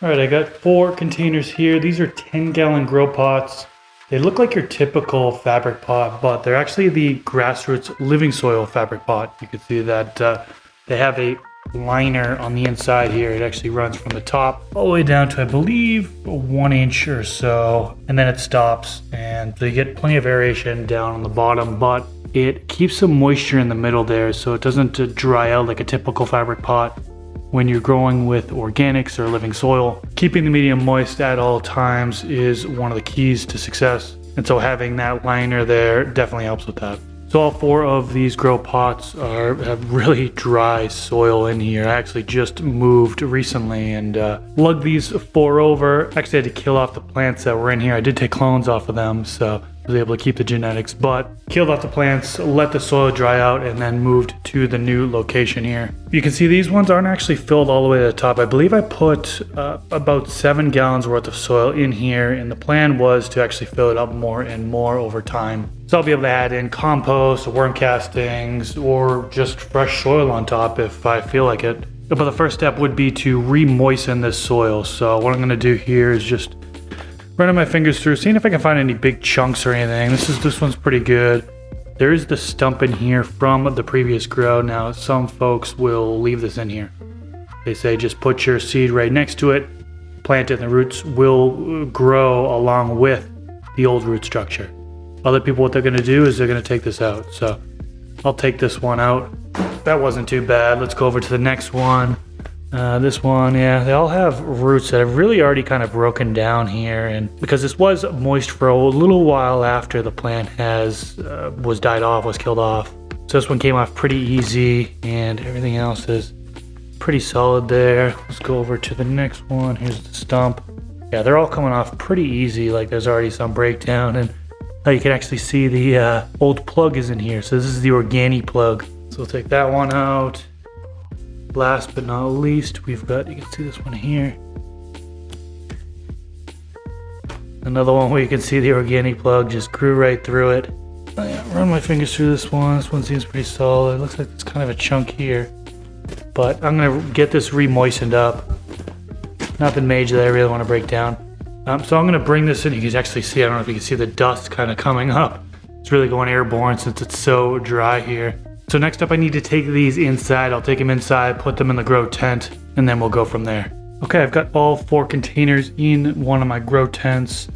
All right, I got 4 containers here. These are 10-gallon grow pots. They look like your typical fabric pot, but they're actually the grassroots living soil fabric pot. You can see that they have a liner on the inside here. It actually runs from the top all the way down to, I believe, 1 inch or so, and then it stops. And so you get plenty of aeration down on the bottom, but it keeps some moisture in the middle there, so it doesn't dry out like a typical fabric pot. When you're growing with organics or living soil, keeping the medium moist at all times is one of the keys to success. And so having that liner there definitely helps with that. So all 4 of these grow pots have really dry soil in here. I actually just moved recently and lugged these 4 over. Actually, I had to kill off the plants that were in here. I did take clones off of them, so I was able to keep the genetics, but killed off the plants, let the soil dry out, and then moved to the new location here. You can see these ones aren't actually filled all the way to the top. I believe I put about 7 gallons worth of soil in here, and the plan was to actually fill it up more and more over time. So I'll be able to add in compost, worm castings, or just fresh soil on top if I feel like it. But the first step would be to re-moisten this soil. So what I'm going to do here is just running my fingers through, seeing if I can find any big chunks or anything. This one's pretty good. There is the stump in here from the previous grow. Now, some folks will leave this in here. They say just put your seed right next to it, plant it, and the roots will grow along with the old root structure. Other people, what they're going to do is they're going to take this out. So I'll take this one out. That wasn't too bad. Let's go over to the next one. This one, yeah, they all have roots that have really already kind of broken down here, and because this was moist for a little while after the plant was died off, was killed off. So this one came off pretty easy, and everything else is pretty solid there. Let's go over to the next one. Here's the stump. Yeah, they're all coming off pretty easy, like there's already some breakdown, and you can actually see the old plug is in here. So this is the organic plug. So we'll take that one out. Last but not least, we've got, you can see this one here. Another one where you can see the organic plug just grew right through it. Run my fingers through this one. This one seems pretty solid. Looks like it's kind of a chunk here. But I'm going to get this re-moistened up. Nothing major that I really want to break down. So I'm going to bring this in. You can actually see, I don't know if you can see the dust kind of coming up. It's really going airborne since it's so dry here. So next up, I need to take these inside. I'll take them inside, put them in the grow tent, and then we'll go from there. Okay, I've got all 4 containers in one of my grow tents.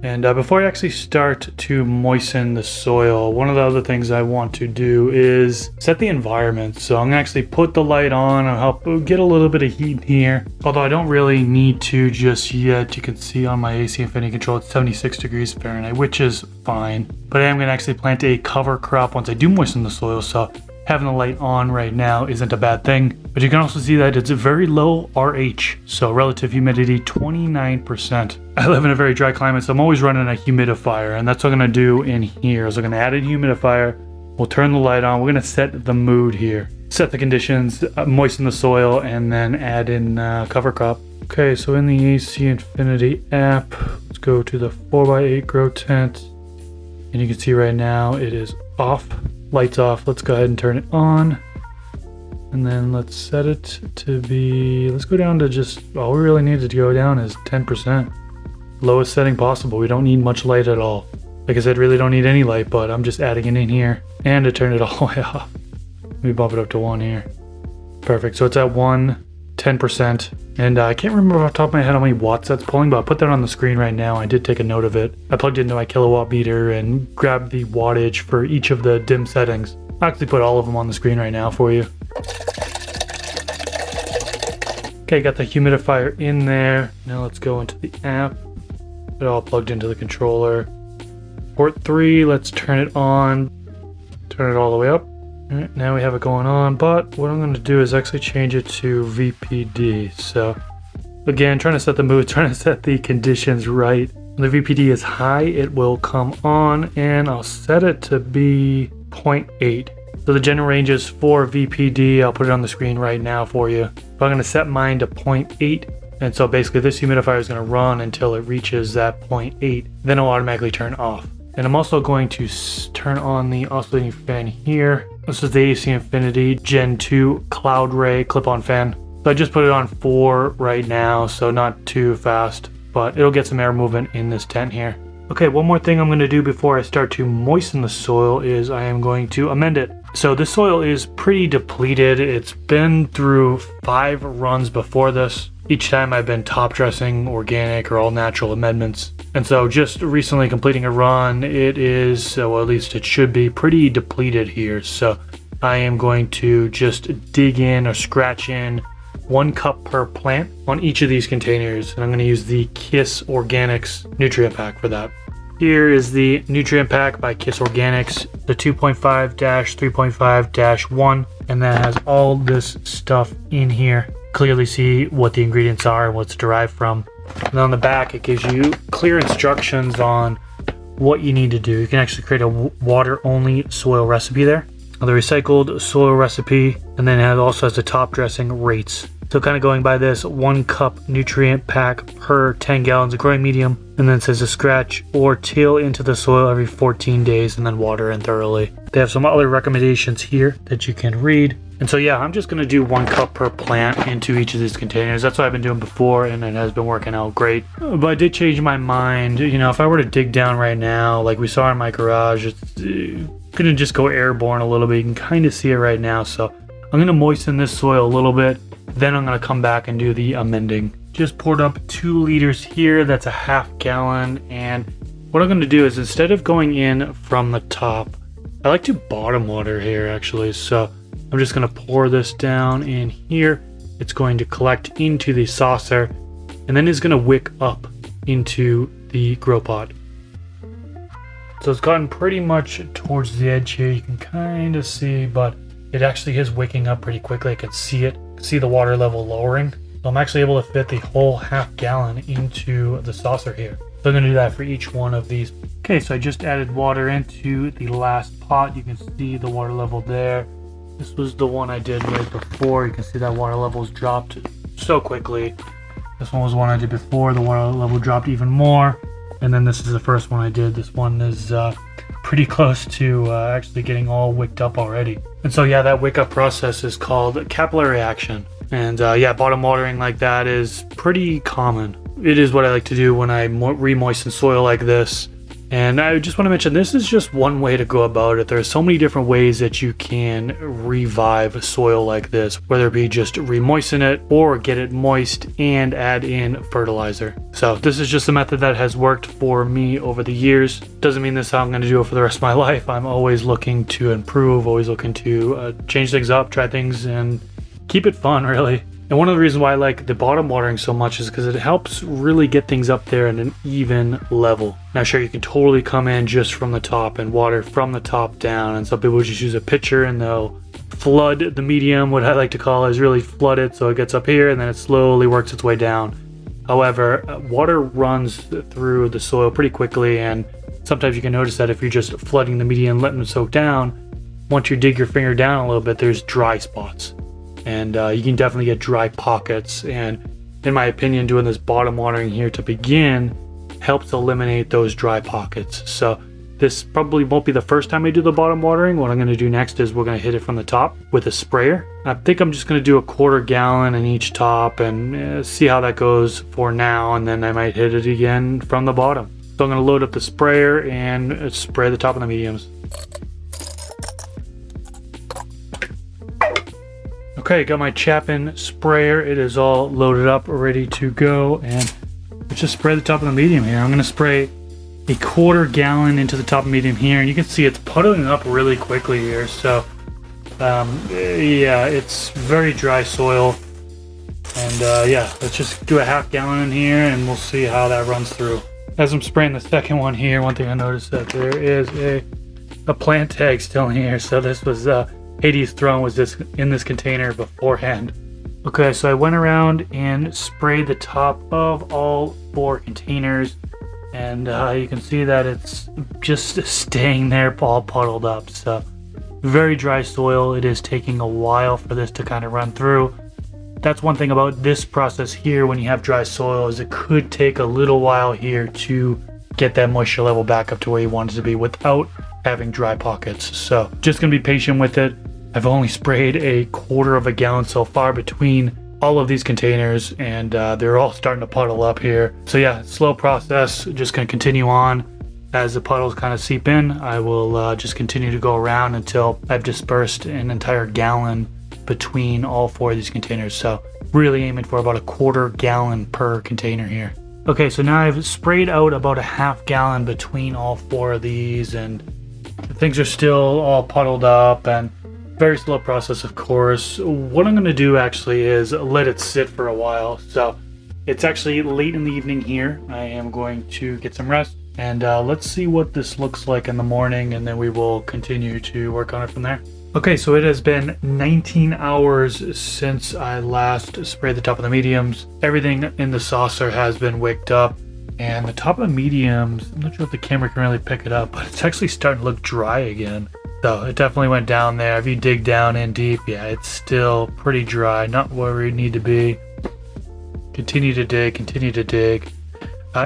And before I actually start to moisten the soil, one of the other things I want to do is set the environment. So I'm gonna actually put the light on and help get a little bit of heat in here. Although I don't really need to just yet. You can see on my AC Infinity control, it's 76 degrees Fahrenheit, which is fine. But I am gonna actually plant a cover crop once I do moisten the soil. So having the light on right now isn't a bad thing, but you can also see that it's a very low RH, so relative humidity 29%. I live in a very dry climate, so I'm always running a humidifier, and that's what I'm gonna do in here. So I'm gonna add a humidifier, we'll turn the light on, we're gonna set the mood here, set the conditions, moisten the soil, and then add in cover crop. Okay, so in the AC Infinity app, let's go to the 4x8 grow tent, and you can see right now it is off. Lights off. Let's go ahead and turn it on, and then let's set it to be, let's go down to just, all we really need to go down is 10%. Lowest setting possible. We don't need much light at all. Like I said, really don't need any light, but I'm just adding it in here, and to turn it all the way off. Let me bump it up to 1 here. Perfect. So it's at 10%. And I can't remember off the top of my head how many watts that's pulling, but I'll put that on the screen right now. I did take a note of it. I plugged it into my kilowatt meter and grabbed the wattage for each of the dim settings. I'll actually put all of them on the screen right now for you. Okay, got the humidifier in there. Now let's go into the app. It all plugged into the controller. Port 3, let's turn it on. Turn it all the way up. Alright, now we have it going on, but what I'm going to do is actually change it to VPD. So again, trying to set the mood, trying to set the conditions right. When the VPD is high, it will come on, and I'll set it to be 0.8. So the general range is for VPD. I'll put it on the screen right now for you. But I'm going to set mine to 0.8. And so basically this humidifier is going to run until it reaches that 0.8. Then it'll automatically turn off. And I'm also going to turn on the oscillating fan here. This is the AC Infinity Gen 2 Cloud Ray clip-on fan. So I just put it on 4 right now, so not too fast, but it'll get some air movement in this tent here. Okay, one more thing I'm going to do before I start to moisten the soil is I am going to amend it. So this soil is pretty depleted. It's been through 5 runs before this. Each time I've been top dressing organic or all natural amendments. And so just recently completing a run, it is, well, at least it should be pretty depleted here. So I am going to just dig in or scratch in 1 cup per plant on each of these containers. And I'm going to use the Kiss Organics nutrient pack for that. Here is the nutrient pack by Kiss Organics, the 2.5-3.5-1, and that has all this stuff in here. Clearly see what the ingredients are and what it's derived from. And on the back, it gives you clear instructions on what you need to do. You can actually create a water-only soil recipe there. The recycled soil recipe, and then it also has the top dressing rates. So kind of going by this 1 cup nutrient pack per 10 gallons of growing medium, and then it says to scratch or till into the soil every 14 days and then water in thoroughly. They have some other recommendations here that you can read. And so yeah, I'm just going to do 1 cup per plant into each of these containers. That's what I've been doing before, and it has been working out great. But I did change my mind. You know, if I were to dig down right now, like we saw in my garage, it's going to just go airborne a little bit. You can kind of see it right now. So I'm going to moisten this soil a little bit. Then I'm going to come back and do the amending. Just poured up 2 liters here. That's a half gallon. And what I'm going to do is instead of going in from the top, I like to bottom water here actually. So I'm just going to pour this down in here. It's going to collect into the saucer and then it's going to wick up into the grow pot. So it's gotten pretty much towards the edge here. You can kind of see, but it actually is wicking up pretty quickly. I can see it, see the water level lowering. So I'm actually able to fit the whole half gallon into the saucer here. So I'm going to do that for each one of these. Okay, so I just added water into the last pot. You can see the water level there. This was the one I did right before. You can see that water level's dropped so quickly. This one was the one I did before. The water level dropped even more. And then this is the first one I did. This one is pretty close to actually getting all wicked up already. And so yeah, that wick up process is called capillary action. And yeah, bottom watering like that is pretty common. It is what I like to do when I re-moisten soil like this. And I just want to mention, this is just one way to go about it. There's so many different ways that you can revive soil like this, whether it be just re-moisten it or get it moist and add in fertilizer. So this is just a method that has worked for me over the years. Doesn't mean this is how I'm going to do it for the rest of my life. I'm always looking to improve, always looking to change things up, try things, and keep it fun, really. And one of the reasons why I like the bottom watering so much is because it helps really get things up there at an even level. Now sure, you can totally come in just from the top and water from the top down, and some people just use a pitcher and they'll flood the medium, what I like to call is really flood it so it gets up here and then it slowly works its way down. However, water runs through the soil pretty quickly, and sometimes you can notice that if you're just flooding the medium, letting it soak down, once you dig your finger down a little bit, there's dry spots. And you can definitely get dry pockets, and in my opinion, doing this bottom watering here to begin helps eliminate those dry pockets. So this probably won't be the first time I do the bottom watering. What I'm going to do next is we're going to hit it from the top with a sprayer. I think I'm just going to do a 1/4 gallon in each top and see how that goes for now, and then I might hit it again from the bottom. So I'm going to load up the sprayer and spray the top of the mediums. Okay, got my Chapin sprayer. It is all loaded up, ready to go, and let's just spray the top of the medium here. I'm going to spray a 1/4 gallon into the top of the medium here, and you can see it's puddling up really quickly here. So, yeah, it's very dry soil, and yeah, let's just do a 1/2 gallon in here, and we'll see how that runs through. As I'm spraying the second one here, one thing I noticed that there is a plant tag still in here. So this was Hades' throne was this in this container beforehand. Okay, so I went around and sprayed the top of all 4 containers, and you can see that it's just staying there all puddled up. So very dry soil. It is taking a while for this to kind of run through. That's one thing about this process here when you have dry soil, is it could take a little while here to get that moisture level back up to where you want it to be without having dry pockets. So just gonna be patient with it. I've only sprayed a 1/4 gallon so far between all of these containers, and they're all starting to puddle up here. So yeah, slow process, just going to continue on. As the puddles kind of seep in, I will just continue to go around until I've dispersed an entire gallon between all 4 of these containers. So really aiming for about a 1/4 gallon per container here. Okay, so now I've sprayed out about a 1/2 gallon between all 4 of these, and things are still all puddled up, and very slow process, of course. What I'm going to do actually is let it sit for a while. So it's actually late in the evening here. I am going to get some rest, and let's see what this looks like in the morning, and then we will continue to work on it from there. Okay, so it has been 19 hours since I last sprayed the top of the mediums. Everything in the saucer has been wicked up, and the top of the mediums, I'm not sure if the camera can really pick it up, but it's actually starting to look dry again. So it definitely went down there. If you dig down in deep, yeah, it's still pretty dry, not where we need to be. Continue to dig, continue to dig.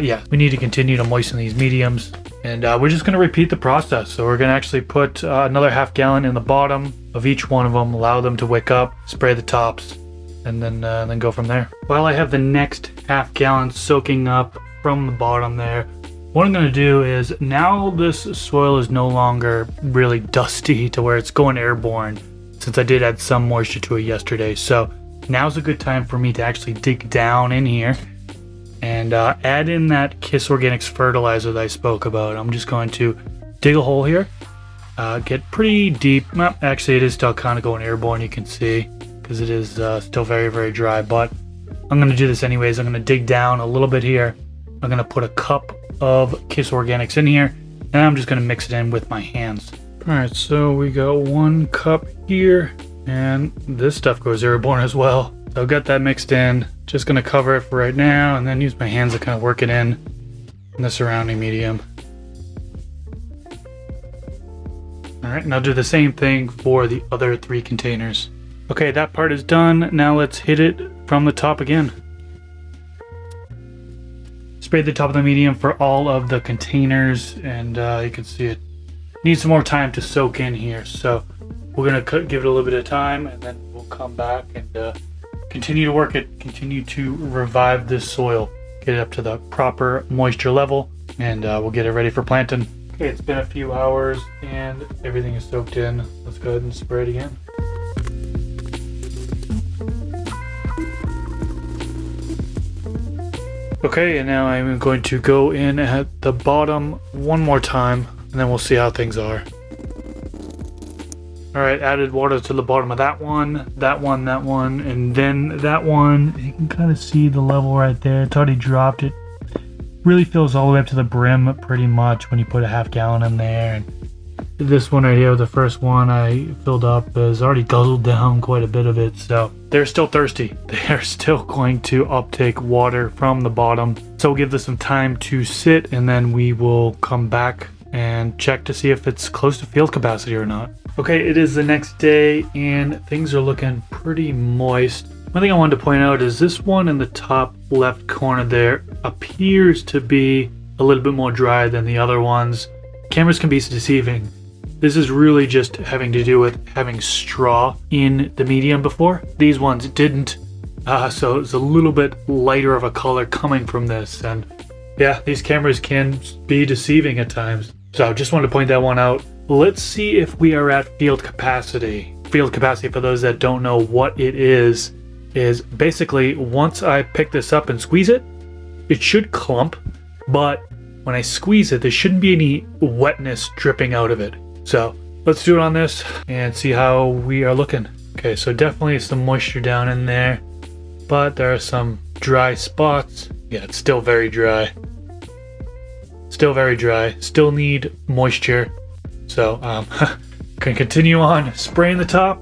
Yeah, we need to continue to moisten these mediums, and we're just going to repeat the process. So we're going to actually put another 1/2 gallon in the bottom of each one of them, allow them to wick up, spray the tops, and then go from there. While I have the next 1/2 gallon soaking up from the bottom there, what I'm going to do is, now this soil is no longer really dusty to where it's going airborne, since I did add some moisture to it yesterday. So now's a good time for me to actually dig down in here and add in that Kiss Organics fertilizer that I spoke about. I'm just going to dig a hole here, get pretty deep. Well, actually, it is still kind of going airborne, you can see, because it is still very, very dry. But I'm going to do this anyways. I'm going to dig down a little bit here. I'm going to put a cup of Kiss Organics in here, and I'm just going to mix it in with my hands. All right, so we got 1 cup here, and this stuff goes airborne as well. So I've got that mixed in. Just going to cover it for right now, and then use my hands to kind of work it in the surrounding medium. All right, and I'll do the same thing for the other 3 containers. Okay, that part is done. Now let's hit it from the top again. Sprayed the top of the medium for all of the containers, and you can see it needs some more time to soak in here. So we're going to give it a little bit of time, and then we'll come back and continue to work it, continue to revive this soil, get it up to the proper moisture level, and we'll get it ready for planting. Okay, it's been a few hours and everything is soaked in. Let's go ahead and spray it again. Okay, and now I'm going to go in at the bottom one more time, and then we'll see how things are. Alright, added water to the bottom of that one, and then that one. You can kind of see the level right there. It's already dropped. It really fills all the way up to the brim pretty much when you put a 1/2 gallon in there. And this one right here, the first one I filled up, has already guzzled down quite a bit of it. So they're still thirsty. They're still going to uptake water from the bottom. So we'll give this some time to sit, and then we will come back and check to see if it's close to field capacity or not. Okay, it is the next day and things are looking pretty moist. One thing I wanted to point out is this one in the top left corner there appears to be a little bit more dry than the other ones. Cameras can be deceiving. This is really just having to do with having straw in the medium before. These ones didn't, so it's a little bit lighter of a color coming from this. And yeah, these cameras can be deceiving at times. So just wanted to point that one out. Let's see if we are at field capacity. Field capacity, for those that don't know what it is basically once I pick this up and squeeze it, it should clump, but when I squeeze it, there shouldn't be any wetness dripping out of it. So let's do it on this and see how we are looking. Okay, so definitely some moisture down in there, but there are some dry spots. Yeah, it's still very dry. Still very dry. Still need moisture. So can continue on spraying the top,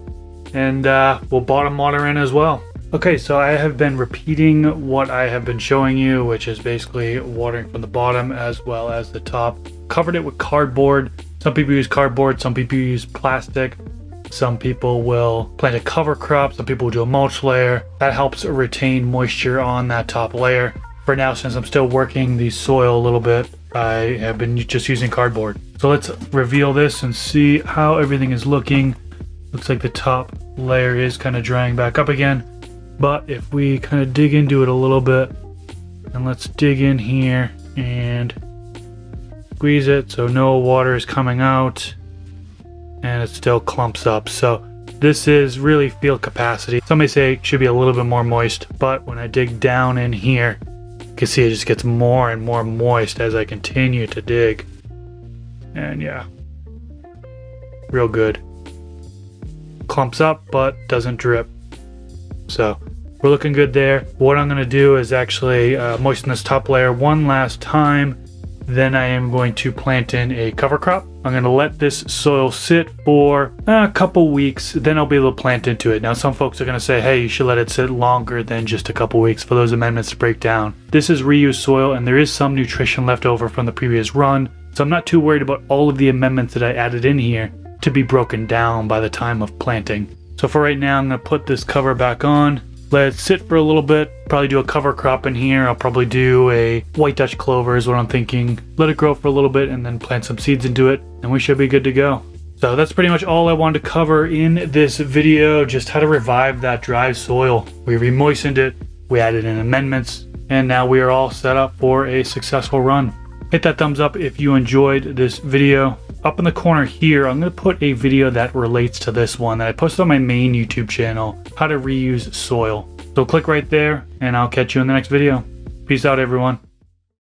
and we'll bottom water in as well. Okay, so I have been repeating what I have been showing you, which is basically watering from the bottom as well as the top. Covered it with cardboard. Some people use cardboard, some people use plastic. Some people will plant a cover crop, some people will do a mulch layer. That helps retain moisture on that top layer. For now, since I'm still working the soil a little bit, I have been just using cardboard. So let's reveal this and see how everything is looking. Looks like the top layer is kind of drying back up again. But if we kind of dig into it a little bit, and let's dig in here and squeeze it so no water is coming out, and it still clumps up. So this is really field capacity. Some may say it should be a little bit more moist, but when I dig down in here, you can see it just gets more and more moist as I continue to dig. And yeah, real good. Clumps up, but doesn't drip. So we're looking good there. What I'm going to do is actually moisten this top layer one last time. Then I am going to plant in a cover crop. I'm going to let this soil sit for a couple weeks. Then I'll be able to plant into it. Now, some folks are going to say, hey, you should let it sit longer than just a couple weeks for those amendments to break down. This is reused soil, and there is some nutrition left over from the previous run. So I'm not too worried about all of the amendments that I added in here to be broken down by the time of planting. So for right now, I'm going to put this cover back on. Let it sit for a little bit, probably do a cover crop in here. I'll probably do a white Dutch clover is what I'm thinking. Let it grow for a little bit and then plant some seeds into it, and we should be good to go. So that's pretty much all I wanted to cover in this video, just how to revive that dry soil. We remoistened it, we added in amendments, and now we are all set up for a successful run. Hit that thumbs up if you enjoyed this video. Up in the corner here, I'm going to put a video that relates to this one that I posted on my main YouTube channel, how to reuse soil. So click right there, and I'll catch you in the next video. Peace out, everyone.